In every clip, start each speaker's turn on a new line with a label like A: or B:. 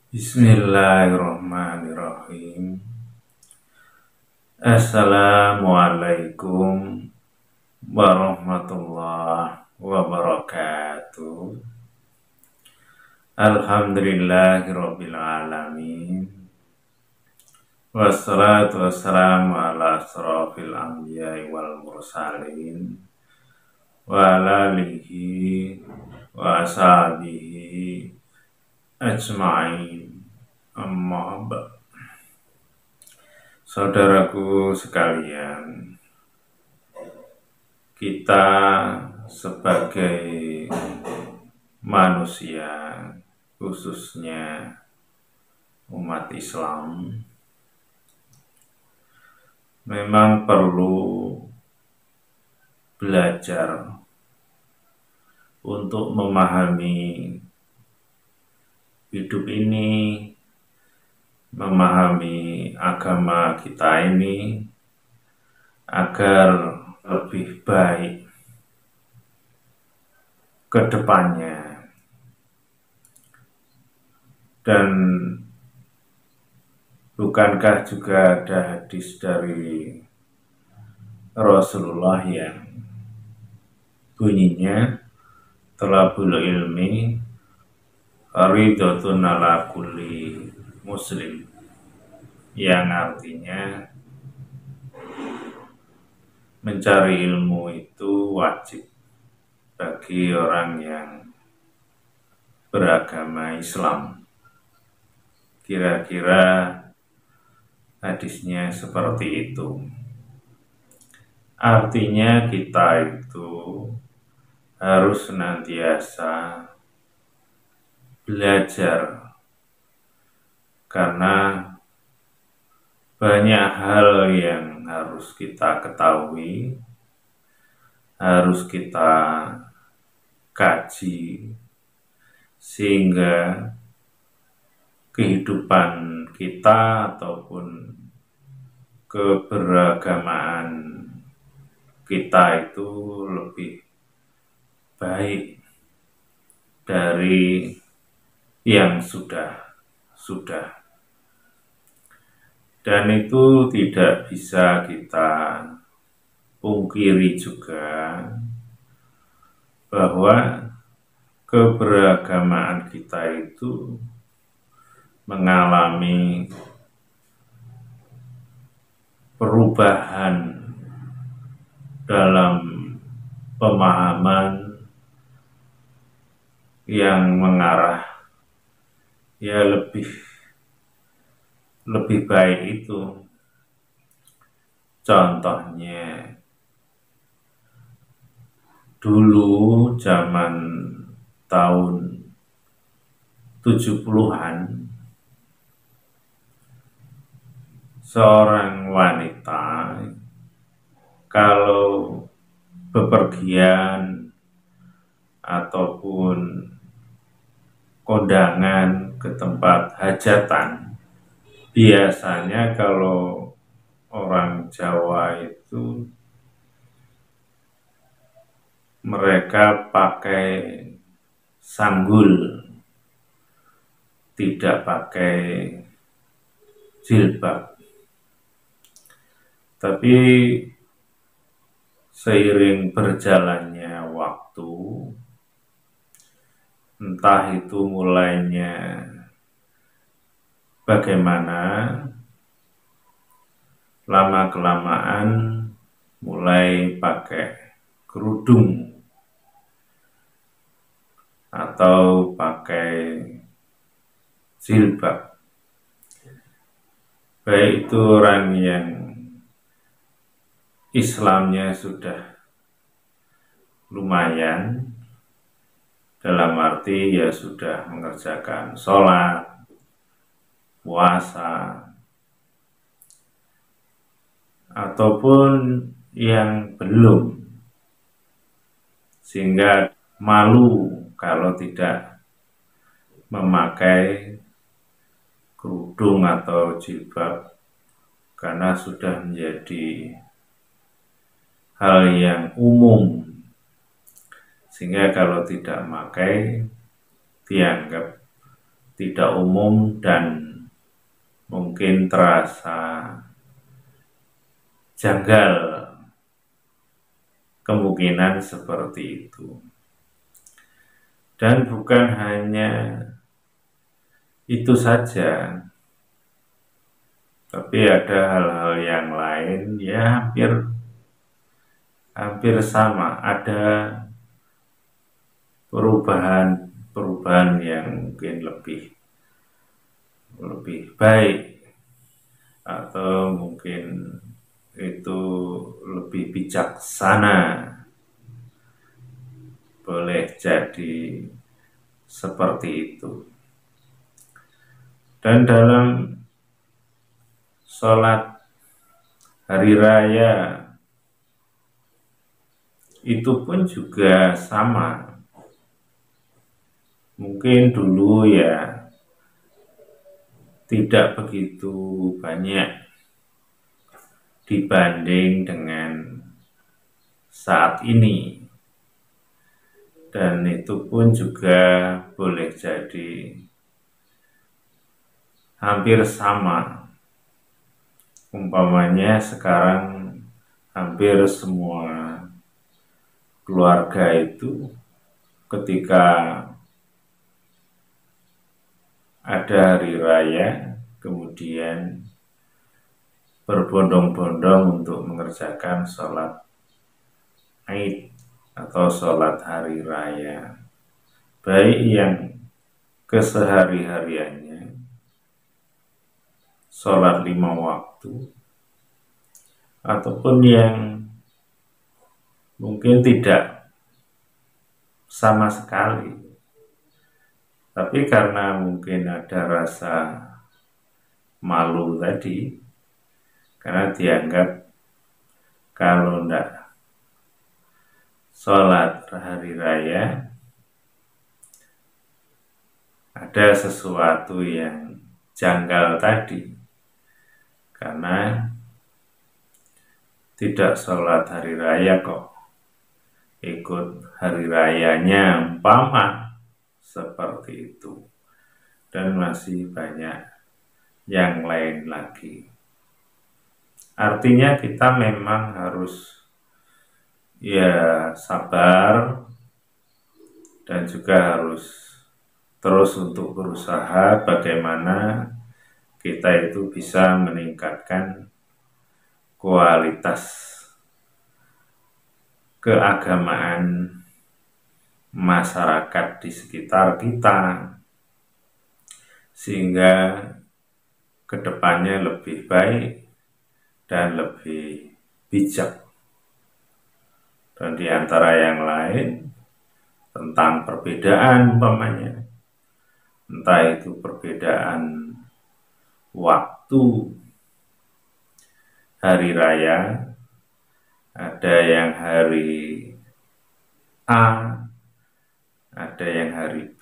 A: Bismillahirrahmanirrahim. Assalamualaikum warahmatullahi wabarakatuh. Alhamdulillahirabbil alamin. Wassalatu wassalamu ala asrofil anbiya'i wal mursalin wa ala alihi wa ashabihi ajma'in. Amma ba'd. Saudaraku sekalian, kita sebagai manusia, khususnya umat Islam, memang perlu belajar untuk memahami hidup ini, memahami agama kita ini agar lebih baik ke depannya. Dan bukankah juga ada hadis dari Rasulullah yang bunyinya talabul ilmi fardhatun ala kulli muslim, yang artinya mencari ilmu itu wajib bagi orang yang beragama Islam. Kira-kira hadisnya seperti itu. Artinya kita itu harus senantiasa belajar, karena banyak hal yang harus kita ketahui, harus kita kaji, sehingga kehidupan kita ataupun keberagamaan kita itu lebih baik dari yang sudah. Dan itu tidak bisa kita pungkiri juga bahwa keberagamaan kita itu mengalami perubahan dalam pemahaman yang mengarah lebih baik itu. Contohnya, dulu zaman tahun 70-an, seorang wanita kalau bepergian ataupun kondangan ke tempat hajatan, biasanya kalau orang Jawa itu mereka pakai sanggul, tidak pakai jilbab. Tapi seiring berjalannya waktu, entah itu mulainya bagaimana, lama-kelamaan mulai pakai kerudung atau pakai jilbab. Baik itu orang yang Islamnya sudah lumayan, dalam arti ya sudah mengerjakan sholat, puasa, ataupun yang belum, sehingga malu kalau tidak memakai kerudung atau jilbab, karena sudah menjadi hal yang umum, sehingga kalau tidak memakai dianggap tidak umum dan mungkin terasa janggal kemungkinan seperti itu. Dan bukan hanya itu saja, tapi ada hal-hal yang lain ya hampir sama, ada perubahan yang mungkin lebih baik atau mungkin itu lebih bijaksana, boleh jadi seperti itu. Dan dalam sholat hari raya itu pun juga sama. Mungkin dulu ya tidak begitu banyak dibanding dengan saat ini, dan itu pun juga boleh jadi hampir sama. Umpamanya sekarang hampir semua keluarga itu ketika ada hari raya kemudian berbondong-bondong untuk mengerjakan sholat Id atau sholat hari raya, baik yang kesehari-hariannya sholat 5 waktu ataupun yang mungkin tidak sama sekali, tapi karena mungkin ada rasa malu tadi, karena dianggap kalau tidak sholat hari raya ada sesuatu yang janggal tadi, karena tidak sholat hari raya kok ikut hari rayanya, umpama seperti itu. Dan masih banyak yang lain lagi. Artinya kita memang harus ya sabar dan juga harus terus untuk berusaha bagaimana kita itu bisa meningkatkan kualitas keagamaan masyarakat di sekitar kita, sehingga kedepannya lebih baik dan lebih bijak. Dan di antara yang lain tentang perbedaan umpamanya, entah itu perbedaan waktu hari raya, ada yang hari A, ada yang hari B,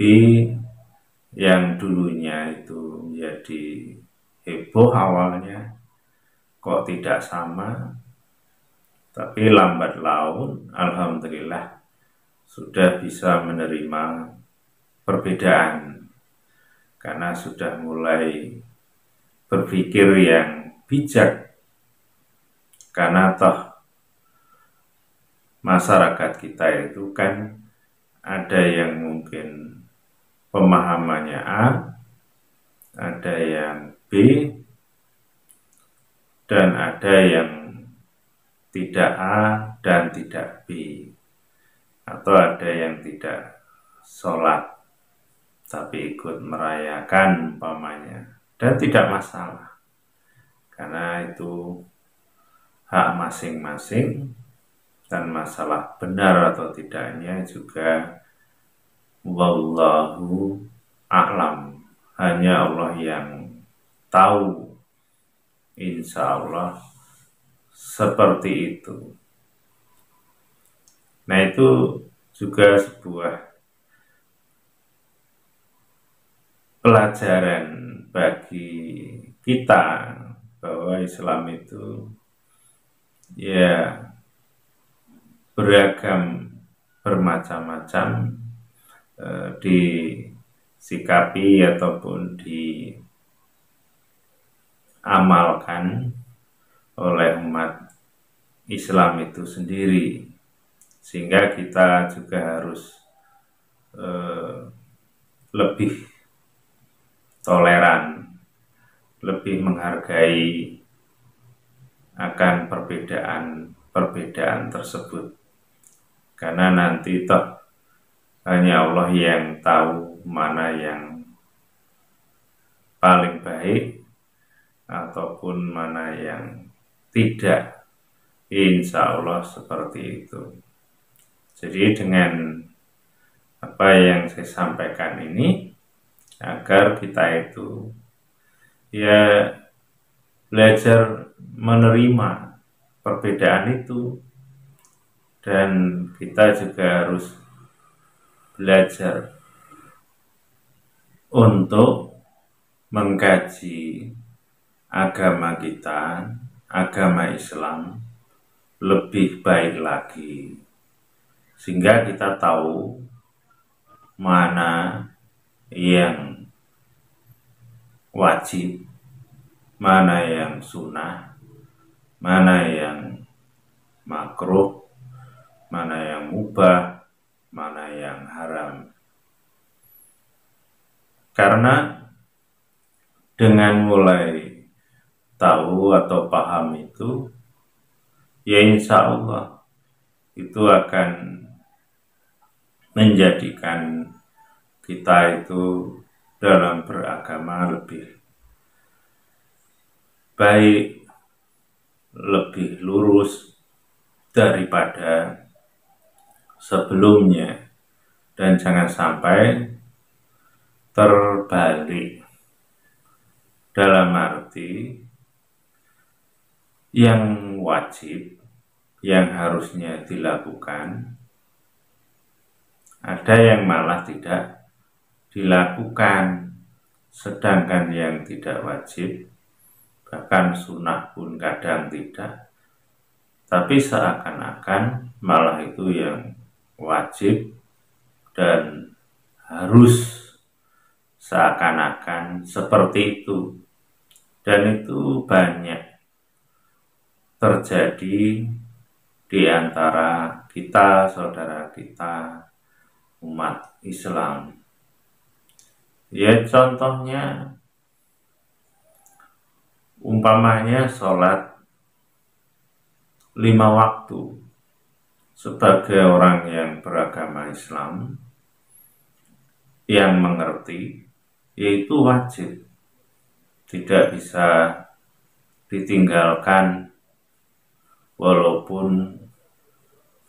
A: yang dulunya itu menjadi heboh awalnya, kok tidak sama, tapi lambat laun alhamdulillah sudah bisa menerima perbedaan, karena sudah mulai berpikir yang bijak, karena toh masyarakat kita itu kan ada yang mungkin pemahamannya A, ada yang B, dan ada yang tidak A dan tidak B, atau ada yang tidak sholat tapi ikut merayakan umpamanya, dan tidak masalah, karena itu hak masing-masing. Dan masalah benar atau tidaknya juga wallahu a'lam, hanya Allah yang tahu. Insya Allah seperti itu. Nah, itu juga sebuah pelajaran bagi kita bahwa Islam itu ya beragam, bermacam-macam di disikapi ataupun diamalkan oleh umat Islam itu sendiri, sehingga kita juga harus lebih toleran, lebih menghargai akan perbedaan tersebut, karena nanti toh hanya Allah yang tahu mana yang paling baik ataupun mana yang tidak. Insya Allah seperti itu. Jadi dengan apa yang saya sampaikan ini, agar kita itu ya belajar menerima perbedaan itu, dan kita juga harus belajar untuk mengkaji agama kita, agama Islam lebih baik lagi, sehingga kita tahu mana yang wajib, mana yang sunnah, mana yang makruh, mana yang mubah, mana yang haram. Karena dengan mulai tahu atau paham itu, ya insya Allah itu akan menjadikan kita itu dalam beragama lebih baik, lebih lurus daripada sebelumnya, dan jangan sampai terbalik, dalam arti yang wajib, yang harusnya dilakukan, ada yang malah tidak dilakukan, sedangkan yang tidak wajib, bahkan sunnah pun kadang tidak, tapi seakan-akan malah itu yang wajib dan harus, seakan-akan seperti itu. Dan itu banyak terjadi di antara kita, saudara kita, umat Islam. Ya contohnya, umpamanya sholat 5 waktu, sebagai orang yang beragama Islam, yang mengerti, yaitu wajib, tidak bisa ditinggalkan walaupun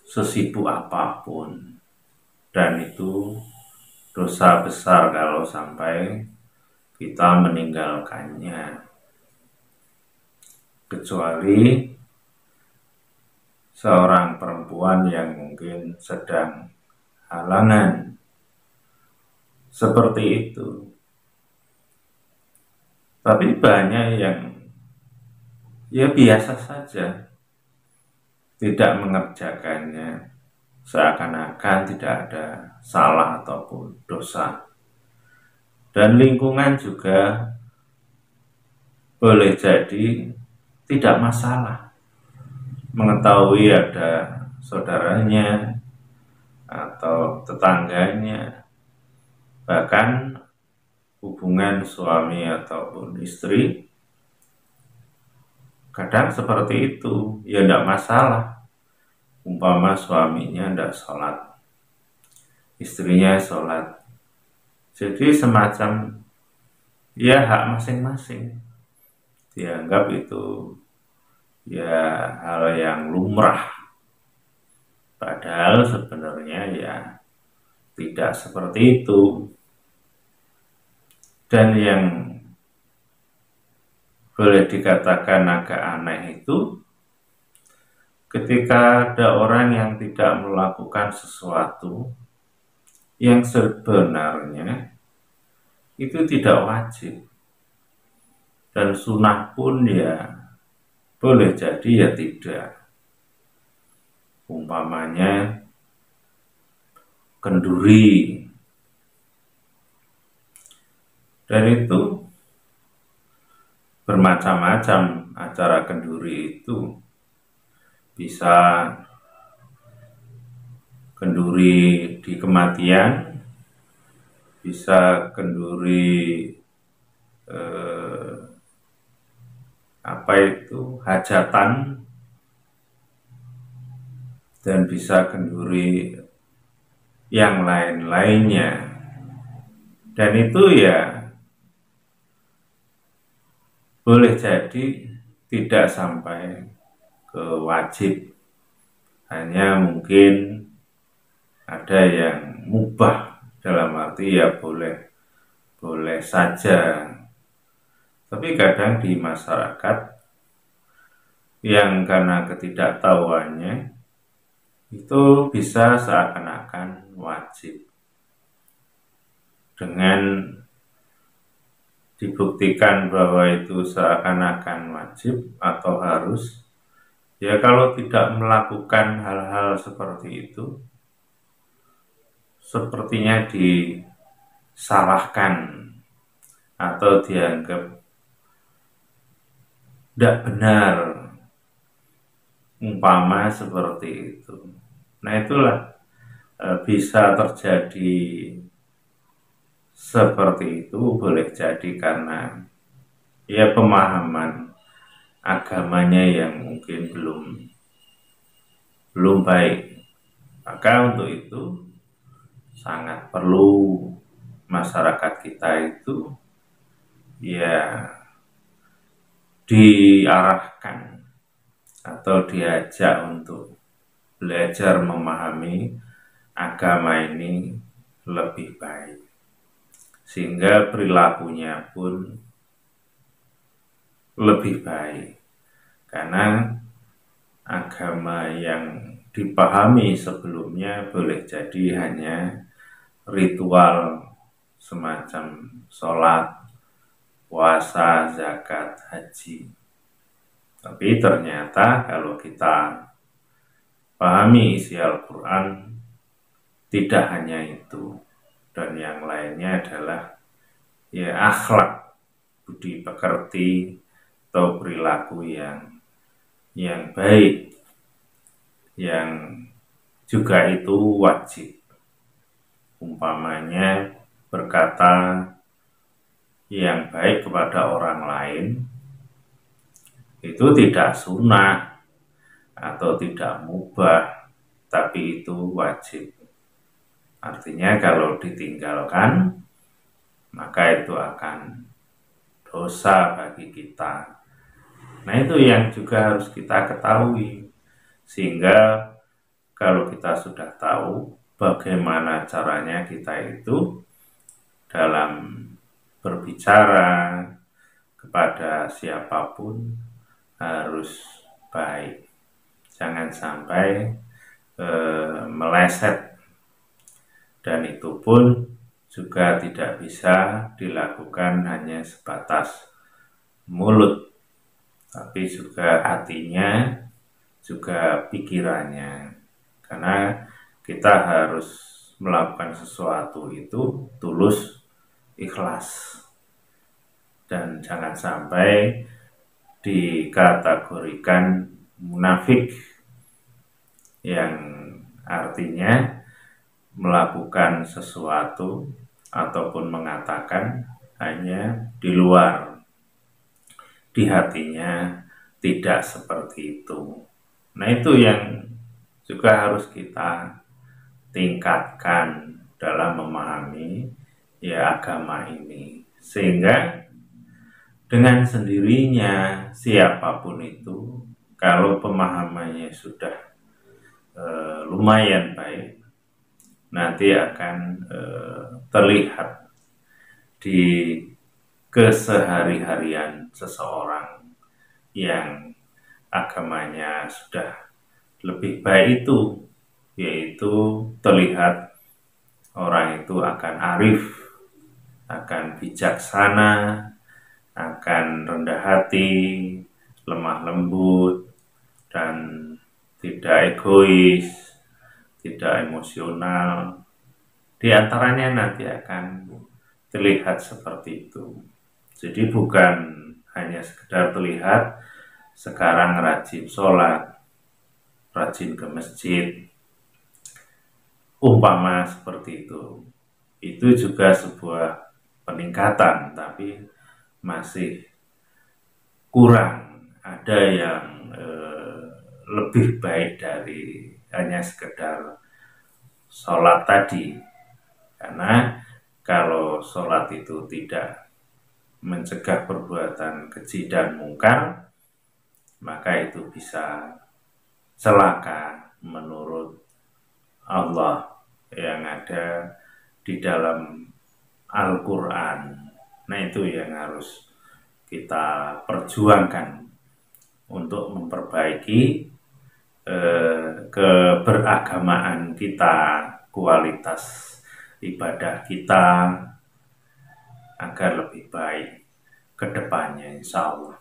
A: sesibuk apapun, dan itu dosa besar kalau sampai kita meninggalkannya, kecuali seorang perempuan yang mungkin sedang halangan seperti itu. Tapi banyak yang ya biasa saja, tidak mengerjakannya, seakan-akan tidak ada salah ataupun dosa. Dan lingkungan juga boleh jadi tidak masalah mengetahui ada saudaranya atau tetangganya, bahkan hubungan suami ataupun istri kadang seperti itu, ya tidak masalah. Umpama suaminya tidak sholat, istrinya sholat, jadi semacam ya hak masing-masing, dianggap itu ya hal yang lumrah, padahal sebenarnya ya tidak seperti itu. Dan yang boleh dikatakan agak aneh itu, ketika ada orang yang tidak melakukan sesuatu yang sebenarnya itu tidak wajib, dan sunnah pun ya boleh jadi ya tidak. Umpamanya kenduri, Dan itu bermacam-macam acara kenduri itu. Bisa kenduri di kematian, bisa kenduri hajatan, dan bisa kenduri yang lain-lainnya. Dan itu ya boleh jadi tidak sampai ke wajib, hanya mungkin ada yang mubah, dalam arti ya boleh saja. Tapi kadang di masyarakat yang karena ketidaktahuannya itu bisa seakan-akan wajib, dengan dibuktikan bahwa itu seakan-akan wajib atau harus. Ya kalau tidak melakukan hal-hal seperti itu, sepertinya disalahkan atau dianggap tidak benar, umpama seperti itu. Nah itulah bisa terjadi seperti itu, boleh jadi karena ya pemahaman agamanya yang mungkin belum baik. Maka untuk itu sangat perlu masyarakat kita itu ya diarahkan atau diajak untuk belajar memahami agama ini lebih baik, sehingga perilakunya pun lebih baik. Karena agama yang dipahami sebelumnya boleh jadi hanya ritual semacam sholat, puasa, zakat, haji. Tapi ternyata kalau kita pahami isi Al-Quran, tidak hanya itu, dan yang lainnya adalah ya akhlak, budi pekerti, atau perilaku yang baik, yang juga itu wajib. Umpamanya berkata yang baik kepada orang lain itu tidak sunnah atau tidak mubah, tapi itu wajib. Artinya kalau ditinggalkan, maka itu akan dosa bagi kita. Nah itu yang juga harus kita ketahui, sehingga kalau kita sudah tahu bagaimana caranya kita itu dalam berbicara kepada siapapun harus baik, jangan sampai meleset, dan itu pun juga tidak bisa dilakukan hanya sebatas mulut, tapi juga hatinya, juga pikirannya. Karena kita harus melakukan sesuatu itu tulus, ikhlas, dan jangan sampai dikategorikan munafik, yang artinya melakukan sesuatu ataupun mengatakan hanya di luar, di hatinya tidak seperti itu. Nah itu yang juga harus kita tingkatkan dalam memahami ya agama ini, sehingga dengan sendirinya siapapun itu, kalau pemahamannya sudah lumayan baik, nanti akan terlihat di kesehari-harian seseorang yang agamanya sudah lebih baik itu, yaitu terlihat orang itu akan arif, akan bijaksana, akan rendah hati, lemah lembut, dan tidak egois, tidak emosional. Di antaranya nanti akan terlihat seperti itu. Jadi bukan hanya sekedar terlihat sekarang rajin sholat, rajin ke masjid, umpama seperti itu juga sebuah peningkatan, tapi masih kurang. Ada yang lebih baik dari hanya sekedar sholat tadi, karena kalau sholat itu tidak mencegah perbuatan keji dan mungkar, maka itu bisa celaka menurut Allah yang ada di dalam Al-Quran. Nah, itu yang harus kita perjuangkan untuk memperbaiki keberagamaan kita, kualitas ibadah kita agar lebih baik ke depannya, insya Allah.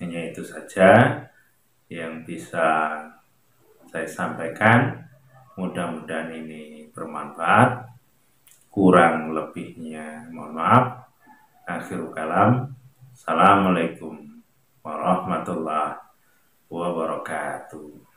A: Hanya itu saja yang bisa saya sampaikan. Mudah-mudahan ini bermanfaat. Kurang lebihnya mohon maaf. Akhirul kalam. Assalamualaikum warahmatullahi wabarakatuh.